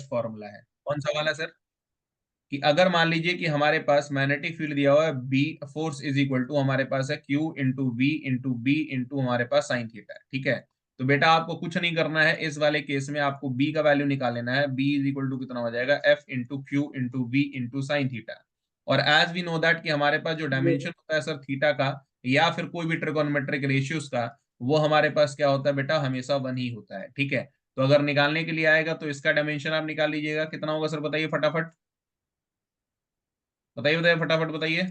Formula है। कौन सा वाला सर? कि अगर मान लीजिए कि हमारे पास मैग्नेटिक फील्ड दिया हुआ है B, force is equal to हमारे पास है Q into V into B into हमारे पास साइन थीटा है, ठीक है। तो बेटा आपको कुछ नहीं करना है इस वाले केस में, आपको बी का वैल्यू निकाल लेना है। बी इज इक्वल टू कितना हो जाएगा, F into Q into V into sine theta. और एज वी नो दैट कि हमारे पास जो डायमेंशन होता है सर थीटा का, या फिर कोई भी ट्रिगोनोमेट्रिक रेशियोज का, वो हमारे पास क्या होता है बेटा, हमेशा वन ही होता है, ठीक है। तो अगर निकालने के लिए आएगा तो इसका डायमेंशन आप निकाल लीजिएगा, कितना होगा सर बताइए फटाफट, बताइए बताइए फटाफट बताइए।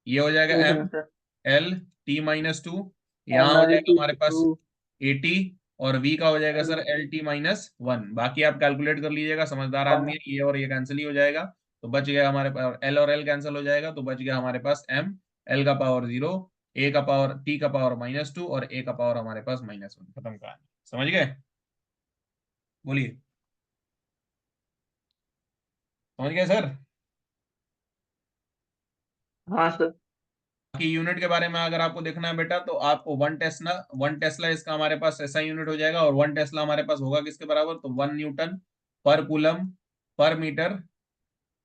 ये हो जाएगा देख रहे एम हैं sir. L T minus two, यहाँ एम हो एल जाएगा टी हमारे पास टू 80, और v का हो जाएगा sir L T minus one. बाकी आप कैलकुलेट कर लीजिएगा, समझदार आदमी है, ये और ये कैंसिल ही हो जाएगा। तो बच गया हमारे पास एल और एल कैंसिल हो जाएगा, तो बच गया हमारे पास एम, एल का पावर 0, ए का पावर, टी का पावर -2 और ए का पावर हमारे पास -1। खत्म कहानी, समझ गए? बोलिए, समझ गए सर? हाँ सर। कि यूनिट के बारे में अगर आपको देखना है बेटा, तो आपको वन टेस्ला इसका हमारे पास ऐसा यूनिट हो जाएगा, और वन टेस्ला हमारे पास होगा किसके बराबर, तो 1 न्यूटन पर कूलम पर मीटर,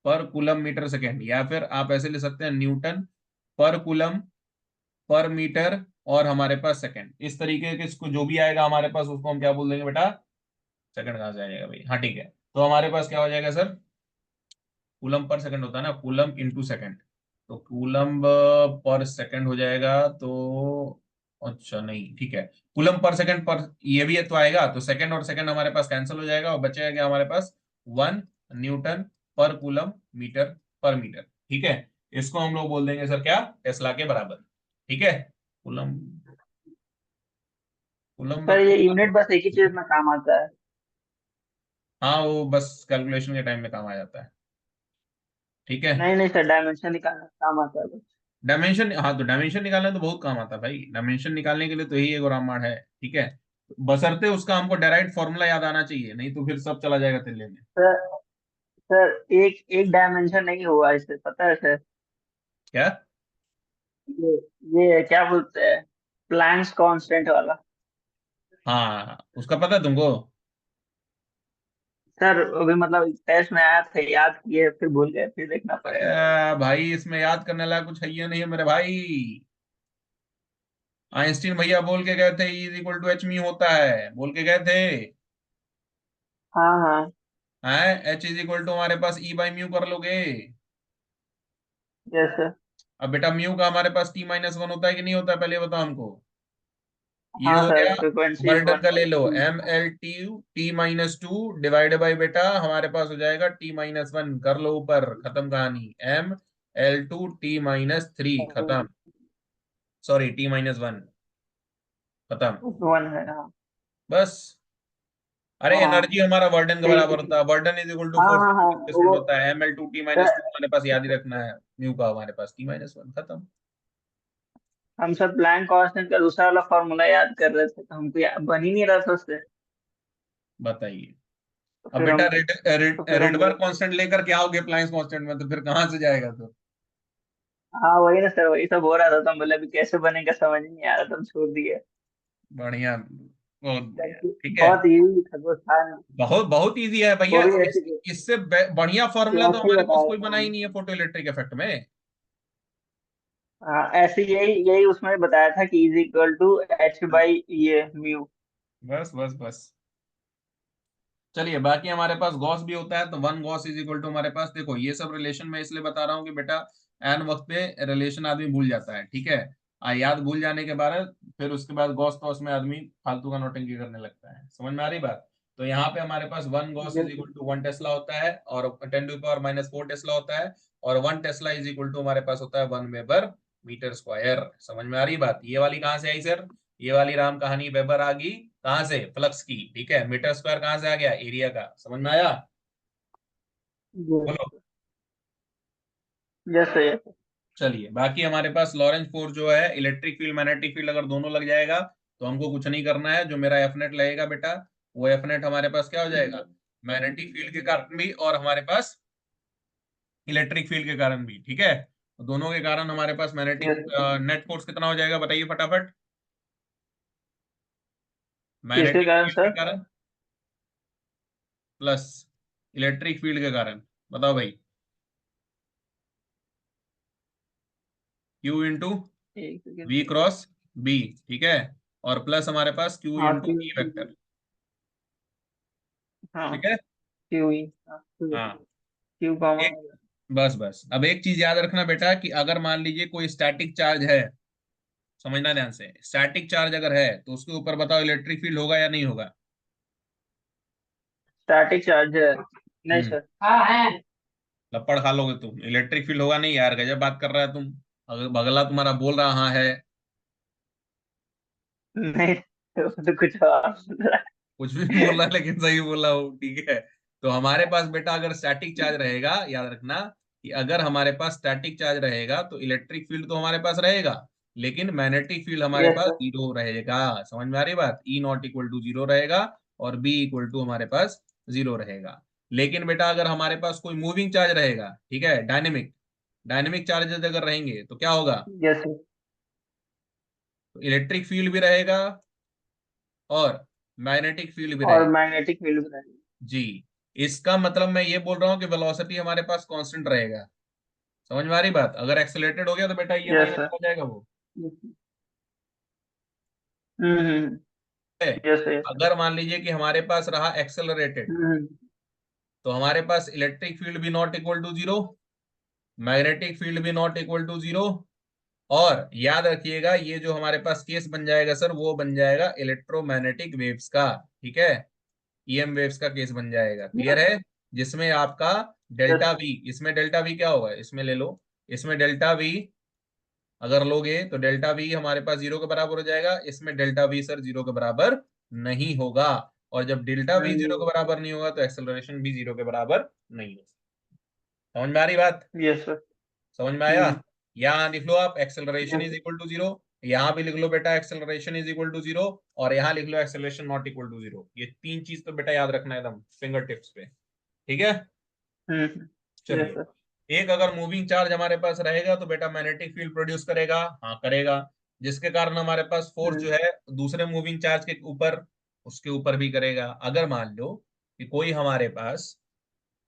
पर कूलम मीटर सेकेंड, या फिर आप ऐसे ले सकते हैं न्यूटन पर कूलम पर मीटर और हमारे पास सेकेंड। इस तरीके के इसको जो भी आएगा हमारे पास उसको हम क्या बोल देंगे बेटा, सेकंड कहाँ से आ जाएगा भाई, हाँ ठीक है। तो हमारे पास क्या हो जाएगा सर, कूलम पर सेकंड होता है ना, कूलम इंटू सेकंड, तो कूलम पर सेकंड हो जाएगा। तो अच्छा नहीं, ठीक है, कूलम पर सेकंड पर ये भी है तो आएगा, तो सेकंड और सेकंड हमारे पास कैंसिल हो जाएगा और बचेगा क्या हमारे पास, 1 न्यूटन पर कूलम मीटर पर मीटर, ठीक है। इसको हम लोग बोल देंगे सर क्या, टेस्ला के बराबर, ठीक है। कूलम, कूलम सर ये यूनिट बस एक ही चीज में काम आता है। हाँ वो बस कैलकुलेशन के टाइम में काम आ जाता है, ठीक है। नहीं नहीं सर, डायमेंशन निकालने में काम आता है बस। डायमेंशन, हाँ तो डायमेंशन निकालने तो बहुत काम आता है भाई, डायमेंशन निकालने के लिए तो यही एक रामबाण है, ठीक है। बशर्ते उसका हमको डायरेक्ट फॉर्मूला याद आना चाहिए, नहीं तो फिर सब चला जाएगा तिल्ले में। सर सर एक एक डायमेंशन नहीं हुआ इससे, पता है सर। क्या? ये ये क्या बोलते हैं, प्लैंक्स कांस्टेंट वाला। हाँ उसका पता है तुमको? सर अभी मतलब टेस्ट में आया था, याद किए फिर भूल गए, फिर देखना पड़ेगा। भाई इसमें याद करने लायक कुछ है ही नहीं है मेरे भाई। आइंस्टीन भैया बोल के गए थे E equal to H mu होता है, बोल के गए थे। हाँ हाँ। हैं, H इज इक्वल टू हमारे पास E बाई म्यू कर लोगे। Yes sir. अब बेटा म्यू का हमारे पास T-1 होता है कि नहीं होता है, पहले बताओ हमको। ये हाँ हो सर, गया, फ्रीक्वेंसी इज बर्डन का ले लो, 1/2। ML T-2 डिवाइड बाई बेटा हमारे पास हो जाएगा T-1, कर लो ऊपर, खत्म कहानी। ML2 T-3 खत्म, सॉरी T-1 खत्म, 1 है हाँ। बस। अरे हाँ एनर्जी हमारा वर्डन के ठीक बराबर है। होता है, वर्डन इज इक्वल टू हाँ फोर्स हाँ हाँ डिस्प्लेसमेंट वो होता है, ML2 T-2 हमारे पास याद ही रखना है, म्यू का हमारे पास T-1 खत्म। हम सब प्लैंक कांस्टेंट का दूसरा वाला फॉर्मूला याद कर रहे थे, तो हमको बन ही नहीं रहा था उससे। बताइए। तो अब फिर बेटा हम तो फिर हम रिडबर कांस्टेंट लेकर के आओगे प्लाइंस कांस्टेंट में, तो फिर कहाँ से जाएगा तो। हाँ वही ना सर, वही सब हो रहा था, तो हम बोले अभी कैसे बनेगा समझ नहीं आ रहा, तो हम छोड़ दिए। बढ़िया, बहुत बढ़िया, ठीक है। बहुत इजी था, कुछ था नहीं। बहुत बहुत इजी है वो भैया, भी ऐसे इससे बढ़िया फॉर्मूला तो ऐसे ही हमारे पास बताया कोई था बना ही हमने। नहीं है फोटो इलेक्ट्रिक इफेक्ट में। हाँ ऐसे यही यही उसमें बताया था कि is equal to H by ये म्यू। बस बस बस। चलिए बाकी हमारे पास गॉस भी होता है, तो one gauss is equal to हमारे पास, देखो ये सब रिलेशन में इसलिए बता रहा हूँ कि बेटा एन वक्त पे रिलेशन आदमी भूल जाता है, ठीक है। याद भूल जाने के बाद फिर उसके बाद गॉस टॉस में आदमी फालतू का नोटिंग करने लगता है, समझ में आ रही बात। तो यहाँ पे हमारे पास one gauss is equal to 1 tesla होता है, और 10⁻⁻⁴ टेस्ला होता है, और 1 टेस्ला इज इक्वल टू हमारे पास होता है 1 वेबर मीटर स्क्वायर। समझ में आ रही बात, ये वाली कहाँ से आई सर, ये वाली राम कहानी वेबर आ गई कहाँ से, फ्लक्स की, ठीक है। मीटर स्क्वायर कहाँ से आ गया, एरिया का, समझ में आया? बोलो। Yes yes. चलिए बाकी हमारे पास लॉरेंस फोर्स जो है, इलेक्ट्रिक फील्ड मैग्नेटिक फील्ड अगर दोनों लग जाएगा तो हमको कुछ नहीं करना है, जो मेरा एफ नेट लगेगा बेटा, वो एफ नेट हमारे पास क्या हो जाएगा, मैग्नेटिक फील्ड के कारण भी और हमारे पास इलेक्ट्रिक फील्ड के कारण भी, ठीक है। तो दोनों के कारण हमारे पास मैग्नेटिक नेट फोर्स कितना हो जाएगा बताइए फटाफट, किसके मैग्नेटिक कारण फील्ड के सर? कारण, प्लस इलेक्ट्रिक फील्ड के कारण, बताओ भाई, Q इंटू एक second V sir. Cross B, ठीक है, और प्लस हमारे पास Q हाँ इंटू क्यू। ई वेक्टर, हाँ ठीक है। क्यू ही, हाँ हाँ, क्यू कॉमा। एक, बस बस अब एक चीज याद रखना बेटा कि अगर मान लीजिए कोई स्टैटिक चार्ज है, समझना ध्यान से, स्टैटिक चार्ज अगर है तो उसके ऊपर बताओ इलेक्ट्रिक फील्ड होगा या नहीं होगा। Static charger. नहीं हम्म, सर। हाँ है। लपड़ खा लोगे तुम, इलेक्ट्रिक फील्ड होगा नहीं यार, गजब बात कर रहा है तुम। अगर बगला तुम्हारा बोल रहा हाँ है, नहीं वो तो कुछ और बोल रहा कुछ भी बोल रहा है लेकिन सही बोला हो, ठीक है। तो हमारे पास बेटा अगर स्टैटिक चार्ज रहेगा, याद रखना कि अगर हमारे पास स्टैटिक चार्ज रहेगा तो इलेक्ट्रिक फील्ड तो हमारे पास रहेगा, लेकिन मैग्नेटिक फील्ड है। हमारे यस पास सर। जीरो रहेगा। समझ में आ रही बात, ई नॉट इक्वल टू जीरो रहेगा और बी इक्वल टू हमारे पास जीरो रहेगा। लेकिन बेटा अगर हमारे पास कोई मूविंग चार्ज रहेगा, ठीक है, डायनेमिक, डायनेमिक चार्जेस अगर रहेंगे तो क्या होगा, यस सर। तो इलेक्ट्रिक फील्ड भी रहेगा और मैग्नेटिक फील्ड भी और रहेगा। मैग्नेटिक फील्ड भी रहेगी। जी, इसका मतलब मैं ये बोल रहा हूँ कि वेलोसिटी हमारे पास कांस्टेंट रहेगा। समझ में आ रही बात, अगर एक्सेलरेटेड हो गया तो बेटा ये यस माइनस सर। हो जाएगा वो, हम्म। है। Yes sir, yes sir. अगर मान लीजिए कि हमारे पास रहा एक्सेलरेटेड, हम्म। तो हमारे पास इलेक्ट्रिक फील्ड भी not equal to zero, magnetic field भी नॉट इक्वल टू जीरो, और याद रखिएगा ये जो हमारे पास केस बन जाएगा सर, वो बन जाएगा इलेक्ट्रोमैग्नेटिक वेव्स का, ठीक है, ईएम वेव्स का केस बन जाएगा, क्लियर है। जिसमें आपका यस डेल्टा वी, इसमें डेल्टा वी क्या होगा, इसमें ले लो, इसमें डेल्टा वी अगर लोगे तो डेल्टा वी हमारे पास जीरो के बराबर हो जाएगा, इसमें डेल्टा वी सर जीरो के बराबर नहीं होगा, और जब डेल्टा वी जीरो के बराबर नहीं होगा तो एक्सेलरेशन भी जीरो के बराबर नहीं होगा। समझ में आ रही बात, यस सर। समझ में आया। हम्म। यहाँ लिख लो आप acceleration yes is sir. Equal to zero, यहाँ भी लिख लो बेटा acceleration is equal to zero, और यहाँ लिख लो acceleration not equal to zero. ये तीन चीज तो बेटा याद रखना है एकदम फिंगर टिप्स पे, ठीक है। हम्म। यस चलिए, सर। एक अगर मूविंग चार्ज हमारे पास रहेगा तो बेटा मैग्नेटिक फील्ड प्रोड्यूस करेगा, हाँ करेगा, जिसके कारण हमारे पास फोर्स हम्म। जो है दूसरे मूविंग चार्ज के ऊपर, उसके ऊपर भी करेगा। अगर मान लो कि कोई हमारे पास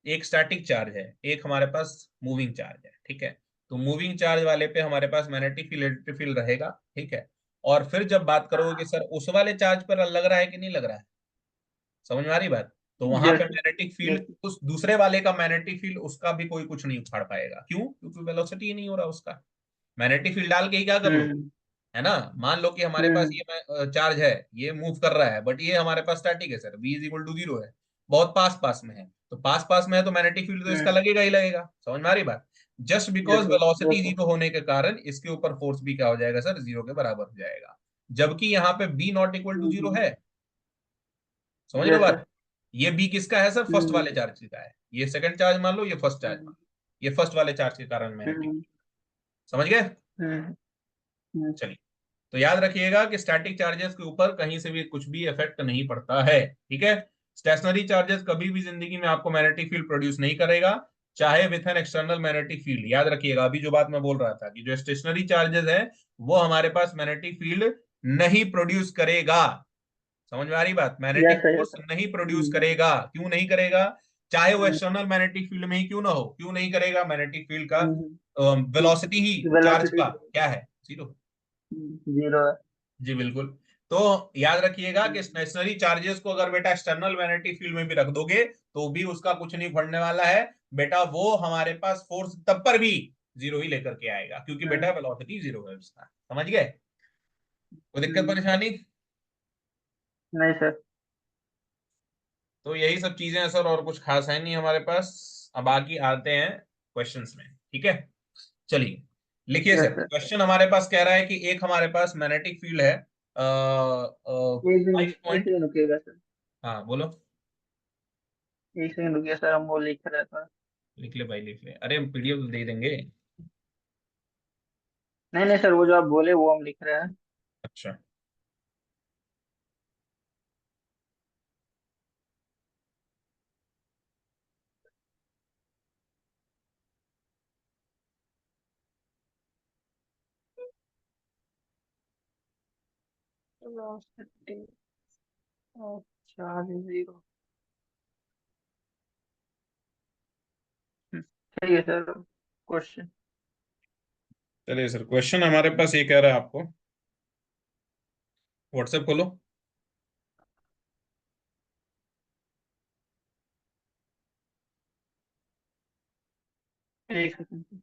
एक स्टैटिक चार्ज है, एक हमारे पास मूविंग चार्ज है, ठीक है, तो मूविंग चार्ज वाले पे हमारे पास मैग्नेटिक फील्ड इलेक्ट्रिक फील्ड रहेगा, ठीक है। और फिर जब बात करोगे कि सर उस वाले चार्ज पर लग रहा है कि नहीं लग रहा है, समझ में आ रही बात, तो वहां पे यस मैग्नेटिक यस। फील्ड उस दूसरे वाले का मैग्नेटिक फील्ड उसका भी कोई कुछ नहीं उखाड़ पाएगा, क्यों, क्योंकि वेलोसिटी ही नहीं हो रहा उसका। मैग्नेटिक फील्ड डाल के ही क्या कर लो, हम्म। है ना। मान लो कि हमारे पास हम्म। ये चार्ज है, ये मूव कर रहा है, बट ये हमारे पास स्टैटिक है sir, v is equal to zero है, बहुत पास पास में है, तो पास पास में है तो मैग्नेटिक फील्ड तो इसका हम्म। लगेगा ही लगेगा। समझ में आ रही बात, just because yes sir. Velocity yes sir. Zero होने के कारण इसके ऊपर फोर्स भी क्या हो जाएगा सर, जीरो के बराबर हो जाएगा, जबकि यहाँ पे b not equal to zero है। समझ रहे हो यस बात, सर। ये b किसका है सर, फर्स्ट हम्म। वाले चार्ज का है, ये सेकंड चार्ज मान लो, ये फर्स्ट चार्ज मान हम्म। लो, ये फर्स्ट वाले चार्ज के कारण मैग्नेटिक, हम्म। समझ गए। हम्म। हम्म। चलिए, तो याद रखिएगा कि स्टैटिक चार्जेस के ऊपर कहीं से भी कुछ भी इफेक्ट नहीं पड़ता है, ठीक है। स्टेशनरी चार्जेस कभी भी जिंदगी में आपको मैग्नेटिक फील्ड प्रोड्यूस नहीं करेगा, चाहे with an external magnetic field. याद रखिएगा अभी जो बात मैं बोल रहा था कि जो स्टेशनरी चार्जेस है वो हमारे पास मैग्नेटिक फील्ड नहीं प्रोड्यूस करेगा। समझ में आ रही बात, yes magnetic sir. Yes force sir. नहीं प्रोड्यूस हम्म। करेगा, क्यों नहीं करेगा, चाहे वो हम्म। एक्सटर्नल मैग्नेटिक फील्ड में ही क्यों ना हो, क्यों नहीं करेगा, मैग्नेटिक फील्ड का वेलोसिटी ही चार्ज वेलोसिटी का क्या है, जीरो। जीरो है। जी बिल्कुल। तो याद रखिएगा कि स्टेशनरी चार्जेस को अगर बेटा एक्सटर्नल मैग्नेटिक फील्ड में भी रख दोगे तो भी उसका कुछ नहीं पड़ने वाला है बेटा, वो हमारे पास फोर्स तब पर भी जीरो ही लेकर के आएगा, क्योंकि बेटा हम्म। वेलोसिटी जीरो है उसका। समझ गए, कोई दिक्कत हम्म। परेशानी। नहीं सर। तो यही सब चीजें हैं सर, और कुछ खास है नहीं हमारे पास। अब बाकी आते हैं क्वेश्चंस में, ठीक है। चलिए, लिखिए यस सर, सर। क्वेश्चन हमारे पास कह रहा है कि एक हमारे पास मैग्नेटिक फील्ड है एक दिन, फाइव एक पॉइंट, सेकंड रुकिएगा सर। हाँ बोलो, एक सेकंड रुकिए सर, हम वो लिख रहे थे। लिख ले भाई लिख ले, अरे हम पीडीएफ दे देंगे। नहीं नहीं सर, वो जो आप बोले वो हम लिख रहे हैं। अच्छा, वेलोसिटी ऑफ चार्ज जीरो। ठीक है सर। क्वेश्चन। चलिए सर, क्वेश्चन हमारे पास ये कह रहा है आपको, व्हाट्सएप खोलो। एक second.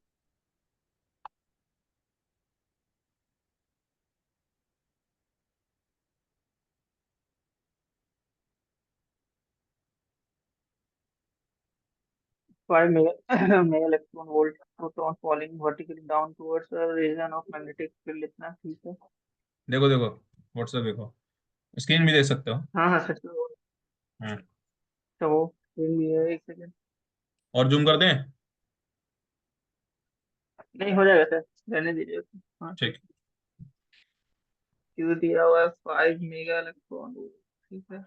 5 mega electron volt proton falling vertically down towards a region of magnetic field, इतना ठीक है। देखो देखो, व्हाट्सएप देखो, स्क्रीन भी देख सकते हो। हाँ हाँ सर। तो हाँ। वो फिर भी है, एक सेकंड। और जूम कर दें? नहीं हो जाएगा सर, रहने दीजिए उसको। हाँ ठीक। क्यू दिया हुआ है 5 मेगा इलेक्ट्रॉन वोल्ट, ठीक है।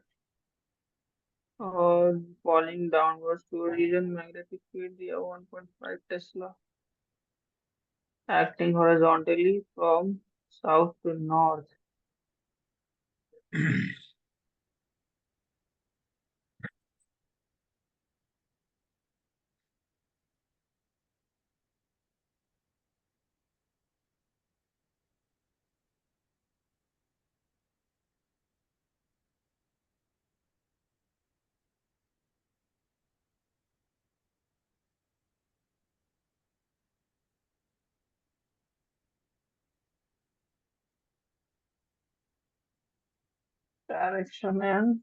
और falling downwards to region magnetic field दिया 1.5 tesla, acting horizontally from south to north। Direction and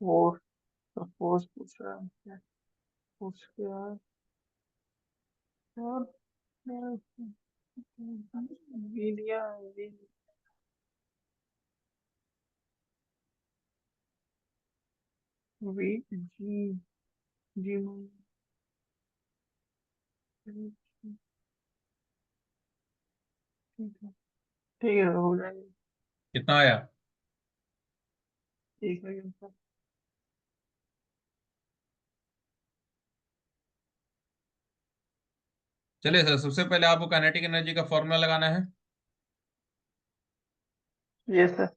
force. Force पूछ रहा है, फोर्स क्या है? और वी दिया वी वी जी जी ठीक है हो जाएगा। कितना आया? एक सेकंड सर। चलिए सर, सबसे पहले आपको काइनेटिक एनर्जी का फॉर्मूला लगाना है। ये sir.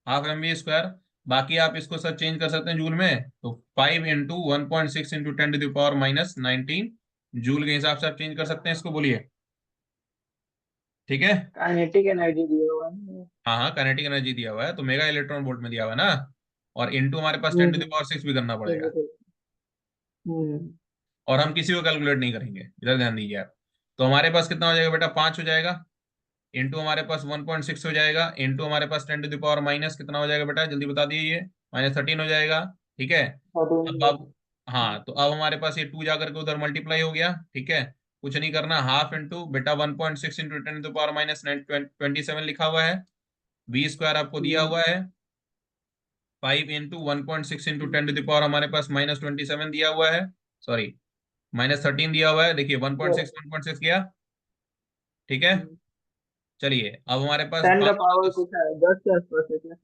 Half M V square. बाकी आप इसको सर चेंज कर सकते हैं जूल में, तो 5 × 1.6 × 10⁻⁹ जूल के हिसाब से आप चेंज कर सकते हैं इसको, बोलिए। ठीक है। काइनेटिक एनर्जी दिया हुआ है। हाँ हाँ, काइनेटिक एनर्जी दिया हुआ है तो मेगा इलेक्ट्रॉन वोल्ट में दिया हुआ है ना। और इंटू हमारे पास ten to hmm. The power six भी करना ठीक है पड़ेगा। ठीक है। और हम किसी को कैलकुलेट नहीं करेंगे, इधर ध्यान दीजिए आप। तो हमारे पास कितना हो जाएगा बेटा, 5 हो जाएगा। इंटू हमारे पास 1.6 हो जाएगा, इंटू हमारे पास ten to the power minus कितना हो जाएगा बेटा, जल्दी बता दीजिए। -13 हो जाएगा। ठीक है। अब हाँ, तो अब हमारे पास ये 2 जाकर के उधर मल्टीप्लाई हो गया। ठीक है। कुछ नहीं करना, हाफ इंटू बेटा 1.6 × 10⁻⁻27 लिखा हुआ है। वी स्क्वायर आपको दिया हुआ है। 5 × 1.6 × 10⁻⁻, हमारे पास -27 दिया हुआ है। सॉरी, -13 दिया हुआ है। देखिए 1.6 किया। ठीक है। चलिए अब हमारे पास 10 का पावर पावर कुछ है 10 के आसपास है क्या?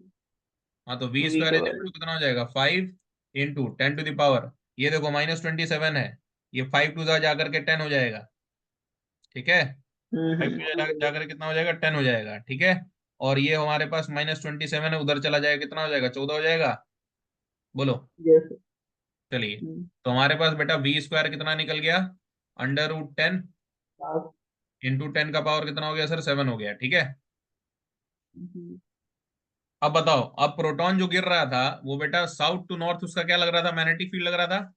हाँ, तो वी वी स्क्वायर के इज बगल। इक्वल टू कितना हो जाएगा, 5 × 10⁻, ये देखो -27 है। ये 5 टू जा जाकर के 10 हो जाएगा। ठीक है। 5 टू जा जाकर के कितना हो जाएगा, 10 हो जाएगा। ठीक है। और ये हमारे पास -27 है, उधर चला जाएगा, कितना हो जाएगा, 14 हो जाएगा। बोलो। यस। चलिए, तो हमारे पास बेटा वी स्क्वायर कितना निकल गया, √10 इंटू 10 का पावर कितना हो गया सर, 7 हो गया। ठीक है। अब बताओ, अब प्रोटॉन जो गिर रहा था वो बेटा साउथ टू नॉर्थ, उसका क्या लग रहा था, मैग्नेटिक फील्ड लग रहा था।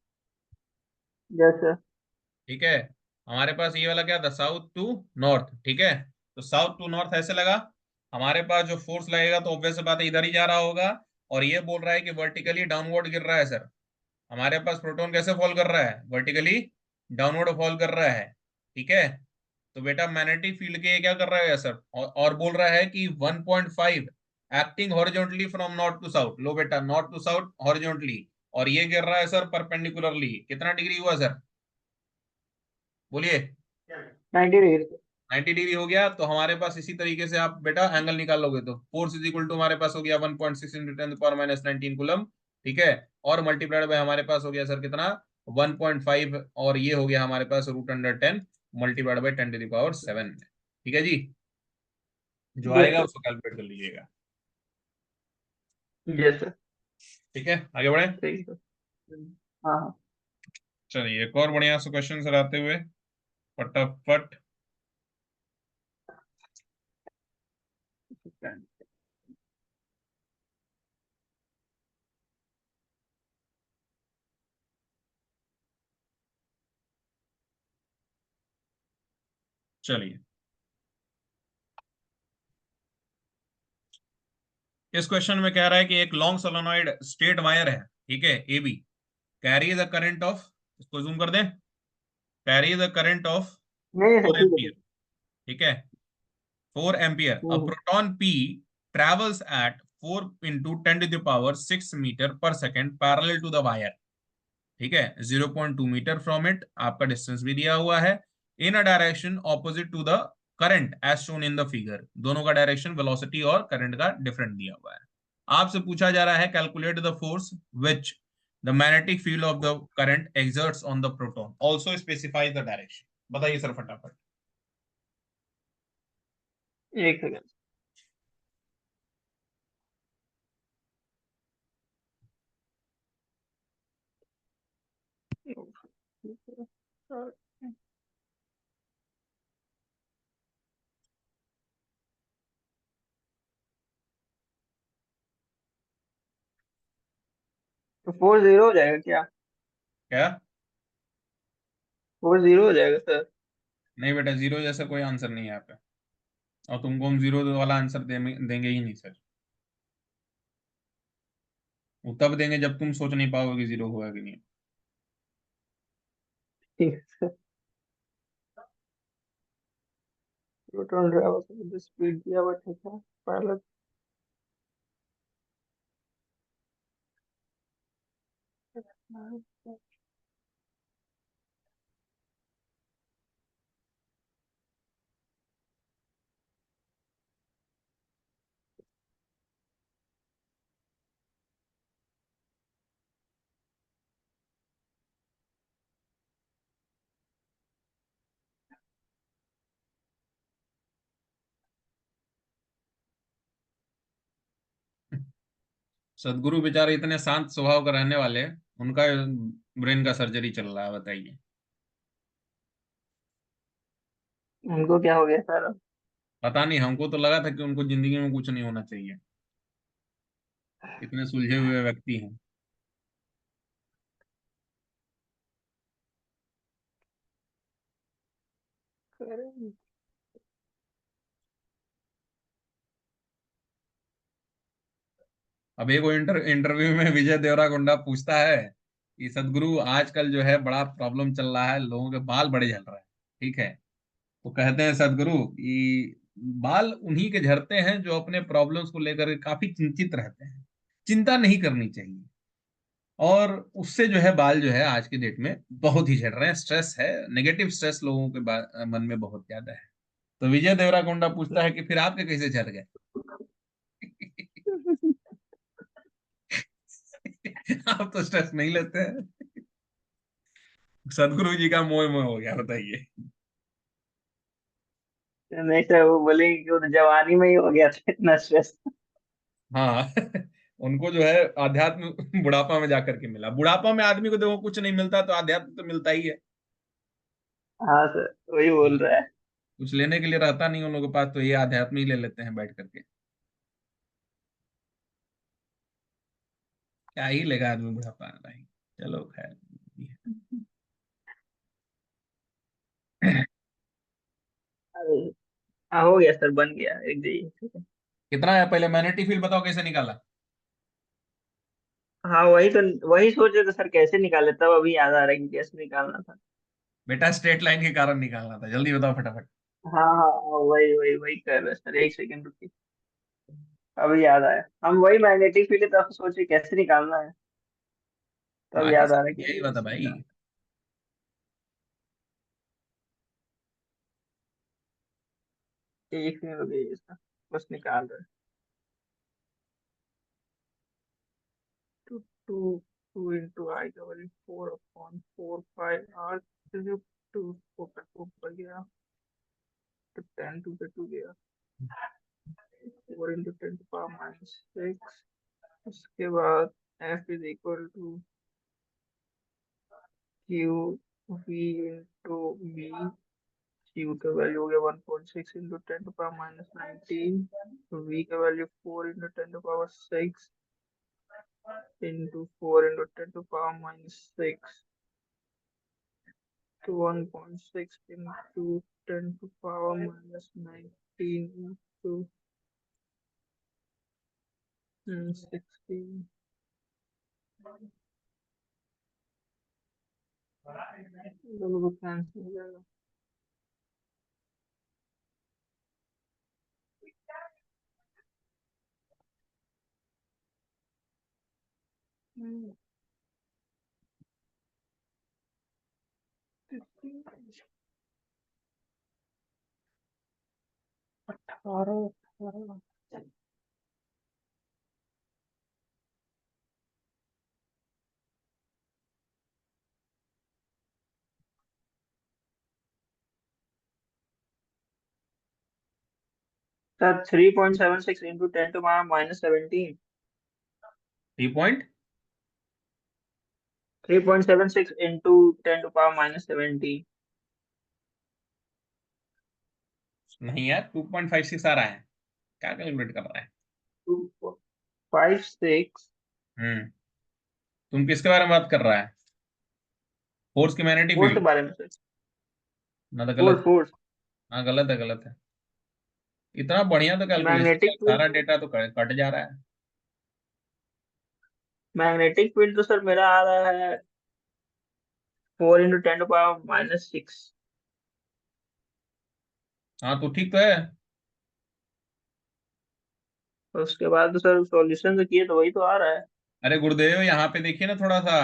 Yes sir. ठीक है। हमारे पास ये वाला क्या था, साउथ टू नॉर्थ। ठीक है। तो साउथ टू नॉर्थ ऐसे लगा। हमारे पास जो फोर्स लगेगा तो ऑब्वियस बात है इधर ही जा रहा होगा। और ये बोल रहा है कि वर्टिकली डाउनवर्ड गिर रहा है सर। हमारे पास प्रोटॉन कैसे फॉल कर रहा है, वर्टिकली डाउनवर्ड फॉल कर रहा है। ठीक है। तो बेटा मैग्नेटिक फील्ड के ये क्या कर रहा है सर, और बोल रहा है कि 1.5 acting horizontally from north to south. लो बेटा, नॉर्थ टू साउथ हॉरिजॉन्टली। और ये गिर रहा है सर परपेंडिकुलरली, कितना डिग्री हुआ सर, बोलिए। 90 डिग्री। 90 डिग्री हो गया। तो हमारे पास इसी तरीके से आप बेटा एंगल निकाल लोगे, तो फोर्स इज इक्वल टू हमारे पास हो गया 1.6 × 10⁻⁻19 कूलम। ठीक है। और मल्टीप्लाइड बाय हमारे पास हो गया सर कितना, 1.5। और ये हो गया हमारे पास √10 मल्टीप्लाइड बाय 10⁻⁷ ठीक है जी। जो यस आएगा सर। उसको कैलकुलेट कर लीजिएगा। Yes sir. ठीक है, आगे बढ़े। सही सर। हाँ हाँ। चलिए एक और बढ़िया सा क्वेश्चन सर आते हुए फटाफट। चलिए, इस क्वेश्चन में कह रहा है कि एक लॉन्ग सोलेनॉइड स्ट्रेट वायर है, ठीक है, A B, carry the current of, इसको जूम कर दें, कैरी द करंट ऑफ नहीं नहीं सर, 4 ठीक है एम्पियर, ठीक ठीक है, 4 एम्पियर, है। A proton P travels at 4 into 10 to the power 6 metre per second parallel to the wire, ठीक है, 0.2 मीटर फ्रॉम इट, आपका डिस्टेंस भी दिया हुआ है, in a direction opposite to the current as shown in the figure, दोनों का direction velocity और करंट का डिफरेंट दिया हुआ है। आपसे पूछा जा रहा है calculate the force which the magnetic field of the current exerts on the proton, also specify the direction. बताइए सर फटाफट। एक सेकंड। तो 4-0 हो जाएगा क्या? क्या? 4-0 हो जाएगा सर। नहीं बेटा, जीरो जैसा कोई आंसर नहीं है यहाँ पे, और तुमको हम जीरो वाला आंसर देंगे ही नहीं सर। वो तब देंगे जब तुम सोच नहीं पाओगे कि जीरो हुआ कि नहीं। ठीक है sir. Proton travels with the speed दिया हुआ, ठीक है। पहले सदगुरु बेचारे इतने शांत स्वभाव का रहने वाले, उनका ब्रेन का सर्जरी चल रहा है, बताइए। उनको क्या हो गया सर? पता नहीं, हमको तो लगा था कि उनको जिंदगी में कुछ नहीं होना चाहिए, इतने सुलझे हुए व्यक्ति हैं। अब। अब एक इंटरव्यू में विजय देवराकोंडा पूछता है कि सदगुरु आजकल जो है बड़ा प्रॉब्लम चल रहा है, लोगों के बाल बड़े झड़ रहे हैं, ठीक है, तो कहते हैं सदगुरु कि बाल उन्हीं के झड़ते हैं जो अपने प्रॉब्लम्स को लेकर के काफी चिंतित रहते हैं, चिंता नहीं करनी चाहिए, और उससे जो है बाल जो है आज के डेट में बहुत ही झड़ रहे हैं, स्ट्रेस है, नेगेटिव स्ट्रेस लोगों के मन में बहुत ज्यादा है। तो विजय देवराकोंडा पूछता है कि फिर आपके कैसे झड़ गए? आप तो स्ट्रेस नहीं लेते हैं। सदगुरु जी का मोह मोह हो गया, बताइए। नहीं सर, वो बोलेंगे कि वो तो जवानी में ही हो गया था इतना स्ट्रेस। हाँ। उनको जो है आध्यात्म बुढ़ापा में जाकर के मिला, बुढ़ापा में आदमी को देखो कुछ नहीं मिलता तो आध्यात्म तो मिलता ही है। हाँ सर, वही बोल हाँ, रहा है। कुछ लेने के लिए रहता नहीं उन लोगों के पास, तो ये आध्यात्म ही ले लेते हैं बैठ करके। क्या ही लेगा आदमी बुढ़ापा नहीं। चलो खैर। अरे, हाँ हो गया सर, बन गया एक जी, ठीक है। कितना है पहले मैग्नेटिक फील्ड बताओ कैसे निकाला। हाँ वही तो, वही सोच रहे थे सर कैसे निकाले, तब अभी याद आ रहा है कि कैसे निकालना था। बेटा स्ट्रेट लाइन के कारण निकालना था, जल्दी बताओ फटाफट। हाँ हाँ हाँ, वही वही वही कर रहे सर, एक सेकंड रुकिए। अभी याद आया, हम वही मैग्नेटिक फील्ड तब सोचे कैसे निकालना है। तब बाकी याद आ सब रहा है कि यही अभी बात है ऐसे भाई। निकाल। एक मिनट रुकिए सर, बस निकाल रहे। टू टू टू इंटू आई का वैल्यू 4/4 5 r टू ऊपर गया, तो 10 टू गया, 4 into 10 to power -6 उसके बाद F is equal to Q V into B. Q का वैल्यू हो गया 1.6 into 10 to the power -19। V का value 4 into 10 to the power 6 into 4 into 10 to the power -6। तो 1.6 into 10 to the power -19 into 16। दोनों को cancel हो जाएगा। Hmm, 18 18। Sir 3.76 into 10 to the power -17। 3 point 3.76 into 10 to the power -17। नहीं यार, 2.56 आ रहा है, क्या कैलकुलेट कर रहा है? 2.56। हम्म। तुम किसके बारे में बात कर रहा है? फोर्स की मैग्नेटिक फोर्स के फील्ड? बारे में सर। ना तो फोर्स गलत। फोर्स। हाँ गलत है, गलत है। इतना बढ़िया तो कैलकुलेशन है, मैग्नेटिक सारा फील्ड। डेटा तो कट जा रहा है। मैग्नेटिक फील्ड तो सर मेरा आ रहा है 4 इंटू 10 to the power -6। हाँ तो ठीक तो है। और उसके बाद तो सर सॉल्यूशन तो किए तो वही तो आ रहा है। अरे गुरुदेव, यहाँ पे देखिए ना थोड़ा सा।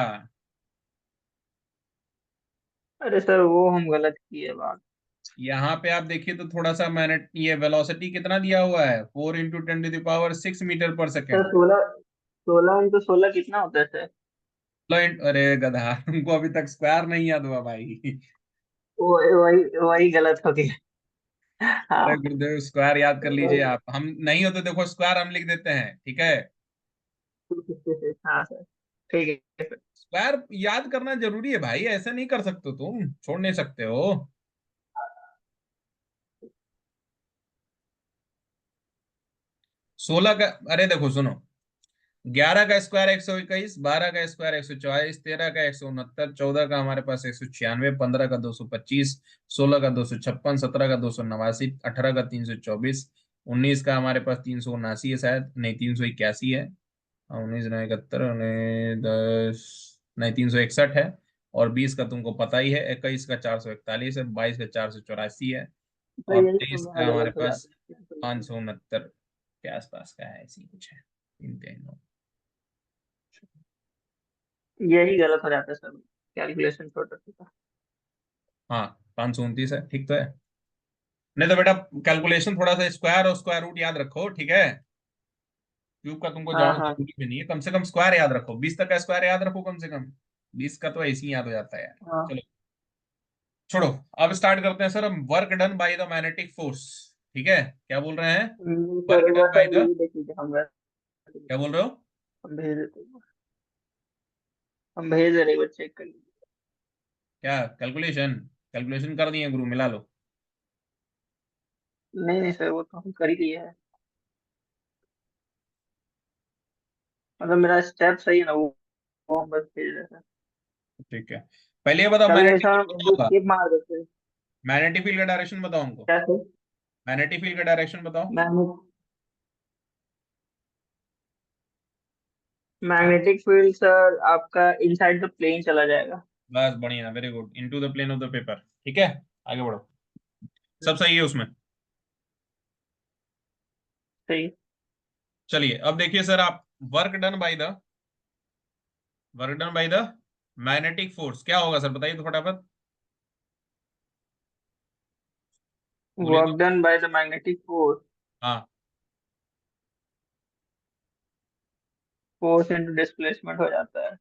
अरे सर वो हम गलत किए बात। यहाँ पे आप देखिए तो थोड़ा सा, मैंने ये वेलोसिटी कितना दिया हुआ है, 4 × 10⁻⁶मीटर पर सेकेंड। सर 16 कितना होता है सर? अरे गधा, तुमको अभी तक स्क्वायर नहीं याद हुआ भाई? वही वही वही गलत हो गया। अरे हाँ। गुरुदेव, स्क्वायर याद कर लीजिए आप, हम नहीं हो तो देखो स्क्वायर हम लिख देते हैं, ठीक है? हाँ सर। ठीक है सर। स्क्वायर याद करना जरूरी है भाई, ऐसे नहीं कर सकते, तुम छोड़ नहीं सकते हो। 16 का, अरे देखो सुनो, 11 का स्क्वायर 121, 12 का स्क्वायर 144, 13 का 169, 14 का हमारे पास 196, 15 का 225, 16 का 256, 17 का 289, 18 का 324, 19 का हमारे पास 379 है शायद, नहीं 381 है। 19 9 71, 19 10, नहीं 361 है। और 20 का तुमको पता ही है, 21 का 441 है, 22 का 484 है। तो और यही तो 23 मैं का हमारे गलत हो पास जाता है। 569 के आसपास का है, ऐसी कुछ है। तीन तीन यही गलत हो जाता है सर। कैलकुलेशन छोटा सा। हाँ, 529 है, ठीक तो है। नहीं तो बेटा, कैलकुलेशन थोड़ा सा स्क्वायर और स्क्वायर रूट याद रखो, ठीक है? क्यूब का तुमको हाँ जाना हाँ। जरूरी भी नहीं है, कम से कम स्क्वायर याद रखो, 20 तक का स्क्वायर याद रखो कम से कम। 20 का तो ऐसे ही याद हो जाता है यार। हाँ। चलो छोड़ो, अब स्टार्ट करते हैं सर हम, work done by the magnetic force. ठीक है, क्या बोल रहे हैं? सर वर्क डन बस बाय सर द, यही देख लीजिए क्या बोल रहे हो? हम भेज देते हैं। हम भेज दे रहे हैं, चेक कर लीजिए। क्या कैलकुलेशन? कैलकुलेशन कर दिए गुरु, मिला लो। नहीं नहीं सर वो तो हम कर ही लिए है। मतलब मेरा स्टेप सही है ना वो हम बस भेज रहे हैं। ठीक है, पहले ये बताओ मैग्नेटिक कैलकुलेशन फील्ड क्या होगा? स्किप मार देते हैं। मैग्नेटिक फील्ड का डायरेक्शन बताओ हमको। क्या सर? मैग्नेटिक फील्ड का डायरेक्शन बताओ। मैग्नेटिक फील्ड सर आपका इनसाइड द प्लेन चला जाएगा। बस बढ़िया, very good, into the plane of the paper. ठीक है, आगे बढ़ो, सब सही है उसमें। सही। चलिए अब देखिए सर आप, work done by the, work done by the magnetic force क्या होगा सर, बताइए तो फटाफट, बोलिए तो। Work done by the magnetic force. हाँ, फोर्स इनटू डिस्प्लेसमेंट हो जाता है।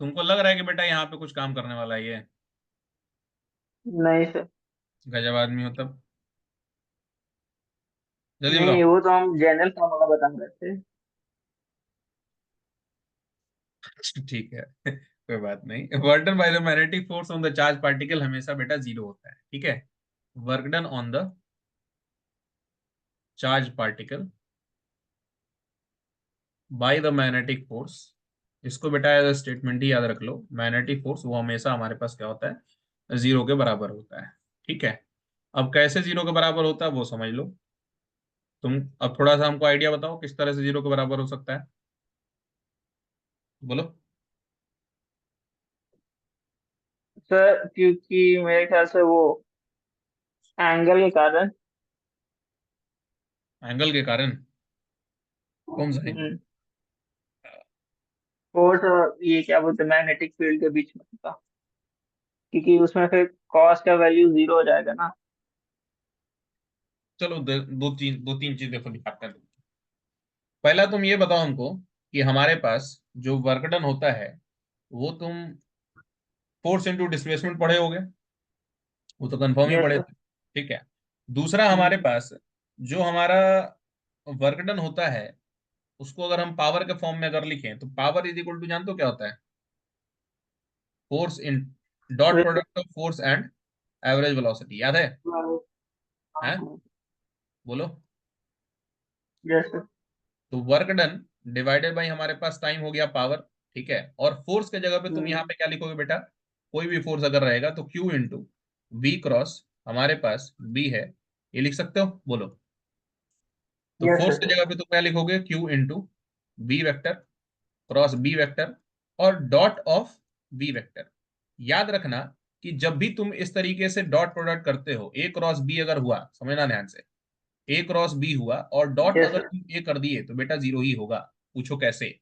तुमको लग रहा है कि बेटा यहाँ पे कुछ काम करने वाला है ये? नहीं सर। गजब आदमी हो तब। जल्दी नहीं नहीं बताओ। वो तो हम जनरल फॉर्मूला बता रहे थे। ठीक है, कोई बात नहीं। Work done by the magnetic force on the charge particle हमेशा बेटा जीरो होता है, ठीक है। Work done on the charge particle by the magnetic force, इसको बेटा एज स्टेटमेंट ही याद रख लो, मैग्नेटिक फोर्स वो हमेशा हमारे पास क्या होता है, जीरो के बराबर होता है, ठीक है। अब कैसे जीरो के बराबर होता है वो समझ लो तुम। अब थोड़ा सा हमको आइडिया बताओ किस तरह से जीरो के बराबर हो सकता है, बोलो। सर क्योंकि मेरे ख्याल से वो एंगल के कारण। एंगल के कारण? कौन सा एंगल? फोर्स और ये क्या बोलते हैं मैग्नेटिक फील्ड के बीच में था, क्योंकि उसमें फिर कॉस का वैल्यू जीरो हो जाएगा ना। चलो दो तीन चीजें देखो दिखाते हैं। पहला तुम ये बताओ हमको कि हमारे पास जो वर्क डन होता है वो तुम फोर्स इंटू डिस्प्लेसमेंट पढ़े होगे, वो तो कंफर्म ही यस पढ़े सर। थे, ठीक है। दूसरा हमारे पास जो हमारा वर्क डन होता है उसको अगर हम पावर के फॉर्म में अगर लिखें तो पावर इज इक्वल टू, जानते हो क्या होता है, force in dot product of force and average velocity, याद है? हैं? बोलो। Yes sir. तो वर्क डन डिवाइडेड बाई हमारे पास टाइम हो गया पावर, ठीक है। और फोर्स के जगह पे तुम यहाँ पे क्या लिखोगे बेटा, कोई भी फोर्स अगर रहेगा तो Q इंटू वी क्रॉस हमारे पास बी है, ये लिख सकते हो, बोलो। तो यस फोर्स की सर। जगह पे तुम क्या लिखोगे, Q into B vector cross B vector और डॉट ऑफ बी वेक्टर। याद रखना कि जब भी तुम इस तरीके से डॉट प्रोडक्ट करते हो, ए क्रॉस बी अगर हुआ, समझना ध्यान से, ए क्रॉस बी हुआ और डॉट यस अगर सर। तुम ए कर दिए तो बेटा जीरो ही होगा। पूछो कैसे?